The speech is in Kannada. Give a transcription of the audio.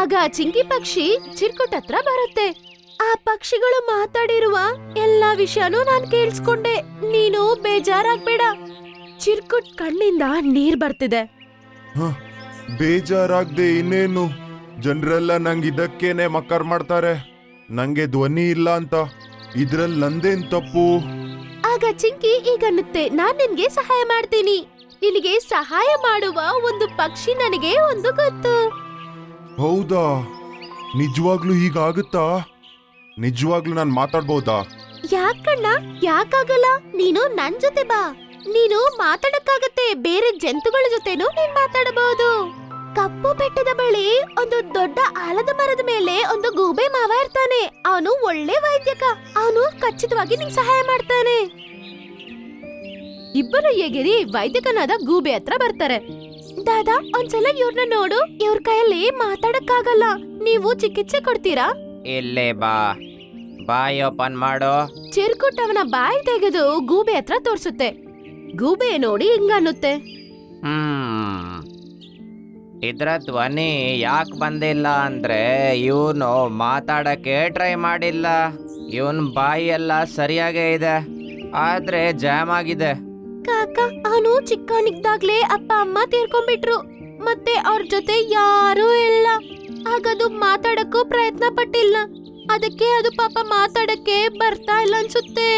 ಆಗ ಚಿಂಕಿ ಪಕ್ಷಿ ಚಿರ್ಕುಟ್ ಹತ್ರ ಬರುತ್ತೆ. ಆ ಪಕ್ಷಿಗಳು ಮಾತಾಡಿರುವ ಎಲ್ಲಾ ವಿಷಯನೂ ನಾನ್ ಕೇಳಿಸ್ಕೊಂಡೆ. ನೀನು ಬೇಜಾರಾಗ್ಬೇಡ. ಚಿರ್ಕುಟ್ ಕಣ್ಣಿಂದ ನೀರ್ ಬರ್ತಿದೆ. ಬೇಜಾರಾಗ್ದೆ ಇನ್ನೇನು, ಜನರೆಲ್ಲ ನಂಗೆ ಇದಕ್ಕೇನೆ ಮಕ್ಕರ್ ಮಾಡ್ತಾರೆ. ನಂಗೆ ಧ್ವನಿ ಇಲ್ಲ ಅಂತ. ಇದ್ರಲ್ಲಿ ನಂದೇನ್ ತಪ್ಪು? ಆಗ ಚಿಂಕಿ ಈಗನ್ನುತ್ತೆ, ನಾನ್ ನಿನ್ಗೆ ಸಹಾಯ ಮಾಡ್ತೀನಿ. ನಿನಗೆ ಸಹಾಯ ಮಾಡುವ ಒಂದು ಪಕ್ಷಿ ನನಗೆ ಒಂದು ಗೊತ್ತು. ಹೌದಾ? ನಿಜವಾಗ್ಲೂ ಹೀಗಾಗುತ್ತಾ? ನಿಜವಾಗ್ಲೂ ನಾನ್ ಮಾತಾಡ್ಬೋದಾ? ಯಾಕಣ್ಣ, ಯಾಕಾಗಲ್ಲ? ನೀನು ನನ್ ಜೊತೆ ಬಾ. ನೀನು ಮಾತಾಡಕ್ಕಾಗತ್ತೆ. ಬೇರೆ ಜಂತುಗಳ ಜೊತೆನೂ ನೀನ್ ಮಾತಾಡಬಹುದು. ಕಪ್ಪು ಬೆಟ್ಟದ ಬಳಿ ಒಂದು ದೊಡ್ಡ ಆಲದ ಮರದ ಮೇಲೆ ಒಂದು ಗೂಬೆ ಮಾವ ಇರ್ತಾನೆ. ಅವನು ಒಳ್ಳೆ ವೈದ್ಯಕ. ಅವನು ಖಚಿತವಾಗಿ ನಿಂಗೆ ಸಹಾಯ ಮಾಡ್ತಾನೆ. ಇಬ್ಬರು ಎಗಿರಿ ವೈದ್ಯಕನಾದ ಗೂಬೆ ಹತ್ರ ಬರ್ತಾರೆ. ದಾದಾ, ಒಂದ್ಸಲ ಇವ್ರನ್ನ ನೋಡು. ಇವ್ರ ಕೈಯಲ್ಲಿ ಮಾತಾಡಕ್ಕಾಗಲ್ಲ. ನೀವು ಚಿಕಿತ್ಸೆ ಕೊಡ್ತೀರಾ? ಇಲ್ಲೇ ಬಾ, ಬಾಯಿ ಓಪನ್ ಮಾಡು. ಚಿರ್ಕುಟ್ ಅವನ ಬಾಯಿ ತೆಗೆದು ಗೂಬೆ ಹತ್ರ ತೋರ್ಸುತ್ತೆ. ಗೂಬೆ ನೋಡಿ ಹಿಂಗನ್ನುತ್ತೆ, ಇದ್ರ ಧ್ವನಿ ಯಾಕೆ ಬಂದಿಲ್ಲ ಅಂದ್ರೆ ಇವನು ಮಾತಾಡಕ್ಕೆ ಟ್ರೈ ಮಾಡಿಲ್ಲ. ಇವನ್ ಬಾಯಿ ಎಲ್ಲ ಸರಿಯಾಗೇ ಇದೆ, ಆದ್ರೆ ಜಾಮ್ ಆಗಿದೆ. ಕಾಕ, ಅವನು ಚಿಕ್ಕವನಿದ್ದಾಗ್ಲೇ ಅಪ್ಪ ಅಮ್ಮ ತೀರ್ಕೊಂಡ್ಬಿಟ್ರು. ಮತ್ತೆ ಅವ್ರ ಜೊತೆ ಯಾರೂ ಇಲ್ಲ. ಹಾಗದು ಮಾತಾಡಕ್ಕೂ ಪ್ರಯತ್ನ ಪಟ್ಟಿಲ್ಲ. ಅದಕ್ಕೆ ಅದು ಪಾಪ ಮಾತಾಡಕ್ಕೆ ಬರ್ತಾ ಇಲ್ಲ ಅನ್ಸುತ್ತೆ.